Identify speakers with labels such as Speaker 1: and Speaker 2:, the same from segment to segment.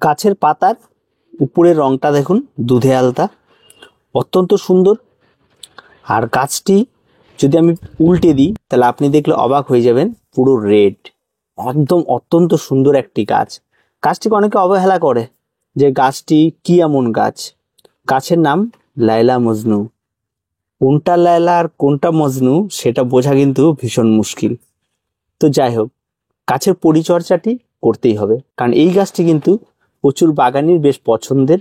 Speaker 1: গাছের পাতার উপরের রংটা দেখুন দুধে আলতা, অত্যন্ত সুন্দর। আর গাছটি যদি আমি উল্টে দিই তাহলে আপনি দেখলে অবাক হয়ে যাবেন, পুরো রেড, একদম অত্যন্ত সুন্দর একটি গাছ। গাছটিকে অনেকে অবহেলা করে যে গাছটি কি এমন গাছ। গাছের নাম লায়লা মজনু। কোনটা লায়লা আর কোনটা মজনু সেটা বোঝা কিন্তু ভীষণ মুশকিল। তো যাই হোক, গাছের পরিচর্যাটি করতেই হবে, কারণ এই গাছটি কিন্তু প্রচুর বাগানির বেশ পছন্দের।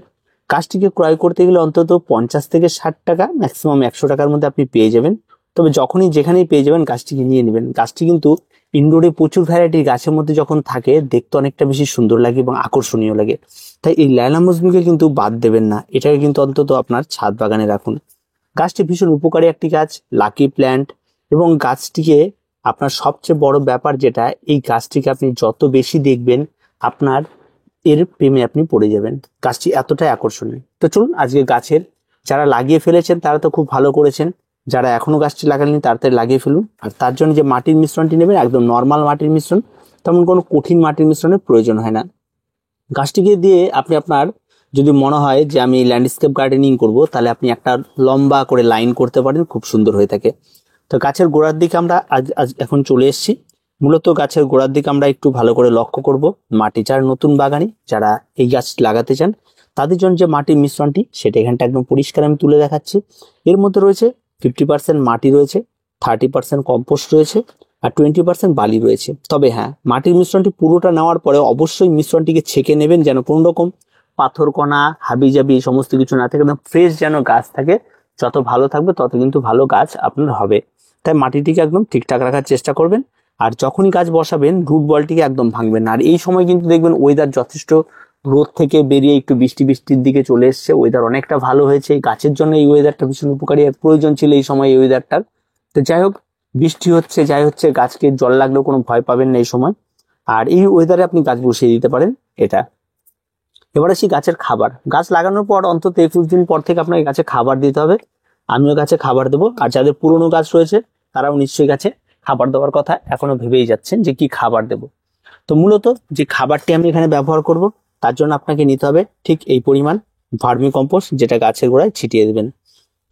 Speaker 1: গাছটিকে ক্রয় করতে গেলে অন্তত 50 থেকে 60 টাকা, ম্যাক্সিমাম 100 টাকার মধ্যে আপনি পেয়ে যাবেন। তবে যখনই যেখানেই পেয়ে যাবেন গাছটিকে নিয়ে নেবেন। গাছটি কিন্তু ইনডোরে প্রচুর ভ্যারাইটির গাছের মধ্যে যখন থাকে দেখতে অনেকটা বেশি সুন্দর লাগে এবং আকর্ষণীয় লাগে। তাই এই লায়লা মজনুকে কিন্তু বাদ দেবেন না, এটাকে কিন্তু অন্তত আপনার ছাদ বাগানে রাখুন। গাছটি ভীষণ উপকারী একটি গাছ, লাকি প্ল্যান্ট। এবং গাছটিকে আপনার সবচেয়ে বড় ব্যাপার যেটা, এই গাছটিকে আপনি যত বেশি দেখবেন আপনার এর প্রেমে আপনি পড়ে যাবেন। গাছটি এতটাই আকর্ষণীয়। তো চলুন আজকে গাছের যারা লাগিয়ে ফেলেছেন তারা তো খুব ভালো করেছেন, যারা এখনো গাছটি লাগাননি তাড়াতাড়ি লাগিয়ে ফেলুন। আর তার জন্য যে মাটির মিশ্রণটি নেবেন একদম নর্মাল মাটির মিশ্রণ, তেমন কোনো কঠিন মাটির মিশ্রণের প্রয়োজন হয় না। গাছটিকে দিয়ে আপনি আপনার যদি মনে হয় যে আমি ল্যান্ডস্কেপ গার্ডেনিং করব, তাহলে আপনি একটা লম্বা করে লাইন করতে পারেন, খুব সুন্দর হয়ে থাকে। তো গাছের গোড়ার দিকে আমরা আজ এখন চলে এসেছি। মূলত গাছের গোড়ার দিকে আমরা একটু ভালো করে লক্ষ্য করব। মাটি চার নতুন বাগানি যারা এই গাছ লাগাতে চান তাদের জন্য যে মাটির মিশ্রণটি সেটা এখানটা একদম পরিষ্কার আমি তুলে দেখাচ্ছি। এর মধ্যে রয়েছে 50% মাটি রয়েছে, 30% কম্পোস্ট রয়েছে, আর 20% বালি রয়েছে। তবে হ্যাঁ, মাটির মিশ্রণটি পুরোটা নেওয়ার পরে অবশ্যই মিশ্রণটিকে ছেঁকে নেবেন, যেন কোনো রকম পাথরকণা হাবিজাবি এই সমস্ত কিছু না থাকে, একদম ফ্রেশ যেন গাছ থাকে। যত ভালো থাকবে তত কিন্তু ভালো গাছ আপনার হবে। তাই মাটিটিকে একদম ঠিকঠাক রাখার চেষ্টা করবেন। আর যখনই গাছ বসাবেন রুট বলটিকে একদম ভাঙবেন না। আর এই সময় কিন্তু দেখবেন ওয়েদার যথেষ্ট রোদ থেকে বেরিয়ে একটু বৃষ্টির দিকে চলে এসছে, ওয়েদার অনেকটা ভালো হয়েছে। এই গাছের জন্য এই ওয়েদারটা ভীষণ উপকারী, আর প্রয়োজন ছিল এই সময় এই ওয়েদারটার। তো যাই হোক, বৃষ্টি হচ্ছে যাই হচ্ছে, গাছকে জল লাগলেও কোনো ভয় পাবেন না এই সময়। আর এই ওয়েদারে আপনি গাছ বসিয়ে দিতে পারেন এটা। এবার আসি গাছের খাবার। গাছ লাগানোর পর অন্তত 21 দিন পর থেকে আপনাকে গাছে খাবার দিতে হবে। আমিও গাছে খাবার দেবো। আর যাদের পুরনো গাছ রয়েছে তারাও নিশ্চয়ই গাছে খাবার দেওয়ার কথা এখনো ভেবেই যাচ্ছেন যে কি খাবার দেব। তো মূলত যে খাবারটি আমি এখানে ব্যবহার করব তার জন্য আপনাকে নিতে হবে ঠিক এই পরিমাণ ভার্মি কম্পোস্ট, যেটা গাছের গোড়ায় ছিটিয়ে দেবেন।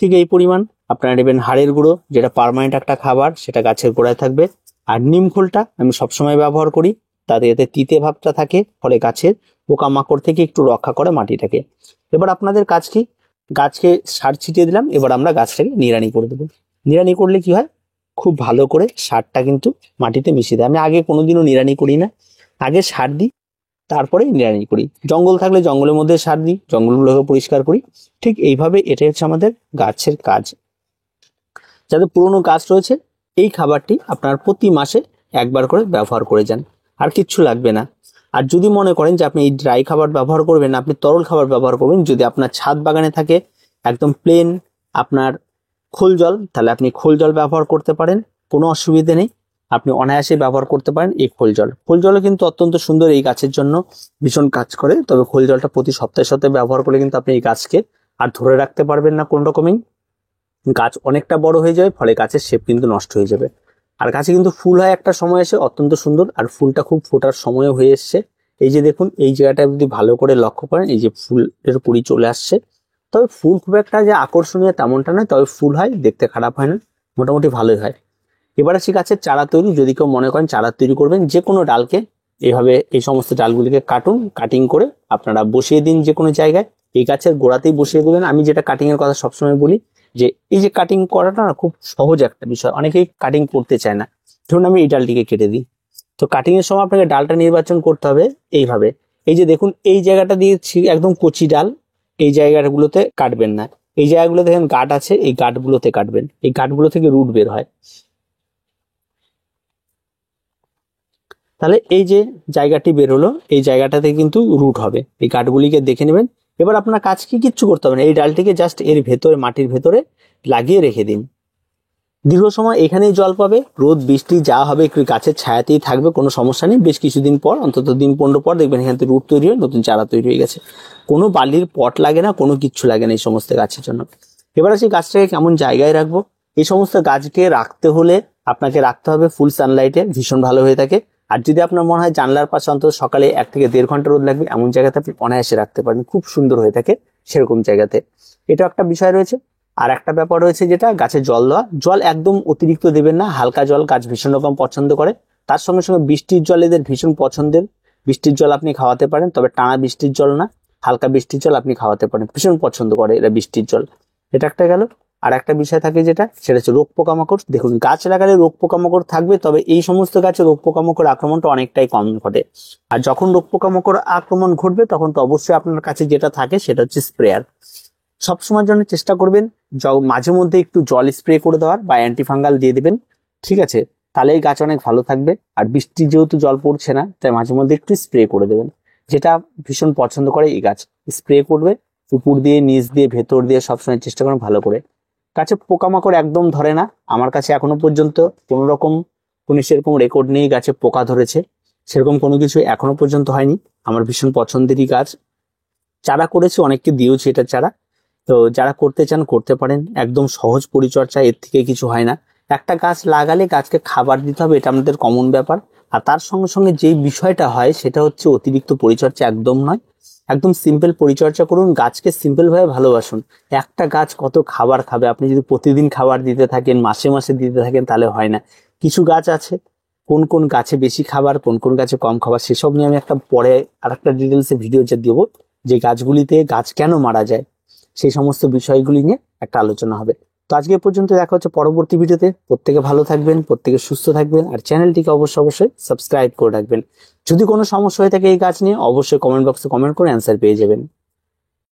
Speaker 1: ঠিক এই পরিমাণ আপনারা নেবেন হাড়ের গুঁড়ো, যেটা পার্মানেন্ট একটা খাবার, সেটা গাছের গোড়ায় থাকবে। আর নিম খোলটা আমি সবসময় ব্যবহার করি, তাতে এতে তিতে ভাবটা থাকে, ফলে গাছের পোকামাকড় থেকে একটু রক্ষা করে মাটিটাকে। এবার আপনাদের কাজ কি, গাছকে সার ছিটিয়ে দিলাম, এবার আমরা গাছটাকে নিড়ানি করে দেবো। নিড়ানি করলে কি হয়, খুব ভালো করে সারটা কিন্তু মাটিতে মিশিয়ে দেয়। আমি আগে কোনোদিনও নিড়ানি করি না, আগে সার দিই তারপরে নিড়ানি করি। জঙ্গল থাকলে জঙ্গলের মধ্যে সার দিই, জঙ্গলগুলোকে পরিষ্কার করি। ঠিক এইভাবে এটাই হচ্ছে আমাদের গাছের কাজ। যাদের পুরনো গাছ রয়েছে এই খাবারটি আপনার প্রতি মাসে একবার করে ব্যবহার করে যান, আর কিচ্ছু লাগবে না। আর যদি মনে করেন যে আপনি এই ড্রাই খাবার ব্যবহার করবেন, আপনি তরল খাবার ব্যবহার করবেন, যদি আপনার ছাদ বাগানে থাকে একদম প্লেন আপনার খোল জল, তাহলে আপনি খোল জল ব্যবহার করতে পারেন, কোনো অসুবিধে নেই। আপনি অনায়াসে ব্যবহার করতে পারেন এই খোল জল। খোল জলও কিন্তু অত্যন্ত সুন্দর, এই গাছের জন্য ভীষণ কাজ করে। তবে খোল জলটা প্রতি সপ্তাহে সপ্তাহে ব্যবহার করলে কিন্তু আপনি এই গাছকে আর ধরে রাখতে পারবেন না কোন রকমই। গাছ অনেকটা বড় হয়ে যাবে, ফলে গাছের শেপ কিন্তু নষ্ট হয়ে যাবে। আর গাছে কিন্তু ফুল হয় একটা সময় এসে অত্যন্ত সুন্দর, আর ফুলটা খুব ফোটার সময়ও হয়ে এসছে। এই যে দেখুন, এই জায়গাটা যদি ভালো করে লক্ষ্য করেন, এই যে ফুলের কুড়ি চলে আসছে। তবে ফুল খুব একটা যে আকর্ষণীয় তেমনটা নয়, তবে ফুল হয়, দেখতে খারাপ হয় না, মোটামুটি ভালোই হয়। এবার আসি গাছের চারা তৈরি। যদি কেউ মনে করেন চারা তৈরি করবেন, যে কোনো ডালকে এইভাবে এই সমস্ত ডালগুলিকে কাটিং করে আপনারা বসিয়ে দিন যে কোনো জায়গায়। এই গাছের গোড়াতেই বসিয়ে দেবেন। আমি যেটা কাটিং এর কথা সবসময় বলি, যে এই যে কাটিং করাটা না খুব সহজ একটা বিষয়, অনেকেই কাটিং করতে চায় না। ধরুন আমি এই ডালটিকে কেটে দিই, তো কাটিং এর সময় আপনাকে ডালটা নির্বাচন করতে হবে এইভাবে। এই যে দেখুন, এই জায়গাটা দিয়ে একদম কচি ডাল, এই জায়গাগুলোতে কাটবেন না। এই জায়গাগুলো দেখেন গাঁট আছে, এই গাঁটগুলোতে কাটবেন, এই গাঁটগুলো থেকে রুট বের হয়। তাহলে এই যে জায়গাটি বের হলো, এই জায়গাটাতে কিন্তু রুট হবে। এই গাঁটগুলিকে দেখে নেবেন। এবার আপনার কাজ কি, কিচ্ছু করতে হবে না, এই ডালটিকে জাস্ট এর ভেতরে মাটির ভেতরে লাগিয়ে রেখে দিন। দীর্ঘ সময় এখানেই জল পাবে, রোদ বৃষ্টি যা হবে একটু গাছের ছায়াতেই থাকবে, কোনো সমস্যা নেই। বেশ কিছুদিন পর, অন্তত দিন 15 পর দেখবেন এখান থেকে রুট তৈরি হয়ে নতুন চারা তৈরি হয়ে গেছে। কোনো বালির পট লাগে না, কোনো কিচ্ছু লাগে না এই সমস্ত গাছের জন্য। এবার আসি গাছটাকে কেমন জায়গায় রাখবো। এই সমস্ত গাছকে রাখতে হলে আপনাকে রাখতে হবে ফুল সানলাইটে, ভীষণ ভালো হয়ে থাকে। আর যদি আপনার মনে হয় জানলার পাশে অন্তত সকালে 1 থেকে 1.5 ঘন্টা রোদ লাগবে, এমন জায়গাতে আপনি অনায়াসে রাখতে পারেন, খুব সুন্দর হয়ে থাকে সেরকম জায়গাতে। এটা একটা বিষয় রয়েছে। আর একটা ব্যাপার রয়েছে যেটা গাছে জল দেওয়া। জল একদম অতিরিক্ত দেবেন না, হালকা জল গাছ ভীষণ রকম পছন্দ করে। তার সঙ্গে সঙ্গে বৃষ্টির জল এদের ভীষণ পছন্দের, বৃষ্টির জল আপনি খাওয়াতে পারেন, তবে টানা বৃষ্টির জল না, হালকা বৃষ্টির জল আপনি খাওয়াতে পারেন, ভীষণ পছন্দ করে এরা বৃষ্টির জল। এটা একটা গেল। আর একটা বিষয় থাকে যেটা, সেটা হচ্ছে রোগ পোকামাকড়। দেখুন গাছ লাগালে রোগ পোকামাকড় থাকবে, তবে এই সমস্ত গাছে রোগ পোকামাকড় আক্রমণটা অনেকটাই কম ঘটে। আর যখন রোগ পোকামাকড় আক্রমণ ঘটবে তখন তো অবশ্যই আপনার কাছে যেটা থাকে সেটা হচ্ছে স্প্রেয়ার। সবসময়ের জন্য চেষ্টা করবেন মাঝে মধ্যে একটু জল স্প্রে করে দেওয়ার বা অ্যান্টিফাঙ্গাল দিয়ে দিবেন, ঠিক আছে? তাহলে এই গাছ অনেক ভালো থাকবে। আর বৃষ্টি যেহেতু জল পড়ছে না, তাই মাঝে মধ্যে একটু স্প্রে করে দেবেন, যেটা ভীষণ পছন্দ করে এই গাছ। স্প্রে করবে উপর দিয়ে, নিচ দিয়ে, ভেতর দিয়ে, সবসময় চেষ্টা করুন ভালো করে। গাছে পোকামাকড় একদম ধরে না, আমার কাছে এখনো পর্যন্ত কোনো রকম কোনো সেরকম রেকর্ড নেই গাছে পোকা ধরেছে, সেরকম কোনো কিছু এখনো পর্যন্ত হয়নি। আমার ভীষণ পছন্দেরই গাছ। চারা করেছি, অনেককে দিয়েছি এটা চারা। তো যারা করতে চান করতে পারেন, একদম সহজ পরিচর্যা, এর থেকে কিছু হয় না। একটা গাছ লাগালে গাছকে খাবার দিতে হবে, এটা আমাদের কমন ব্যাপার। আর তার সঙ্গে সঙ্গে যেই বিষয়টা হয় সেটা হচ্ছে অতিরিক্ত পরিচর্যা একদম নয়, একদম সিম্পল পরিচর্যা করুন, গাছকে সিম্পল ভাবে ভালোবাসুন। একটা গাছ কত খাবার খাবে, আপনি যদি প্রতিদিন খাবার দিতে থাকেন, মাসে মাসে দিতে থাকেন, তাহলে হয় না। কিছু গাছ আছে, কোন কোন গাছে বেশি খাবার, কোন কোন গাছে কম খাবার, সেসব নিয়ে আমি একটা পরে আর একটা ডিটেলসে ভিডিও দেবো, যে গাছগুলিতে গাছ কেন মারা যায়, সেই সমস্ত বিষয়গুলি নিয়ে একটা আলোচনা হবে। তো আজকে পর্যন্ত, দেখা হচ্ছে পরবর্তী ভিডিওতে। প্রত্যেকে ভালো থাকবেন, প্রত্যেকে সুস্থ থাকবেন, আর চ্যানেলটিকে অবশ্যই সাবস্ক্রাইব করে রাখবেন। যদি কোনো সমস্যা হয়ে থাকে এই গাছ নিয়ে, অবশ্যই কমেন্ট বক্সে কমেন্ট করে অ্যান্সার পেয়ে যাবেন।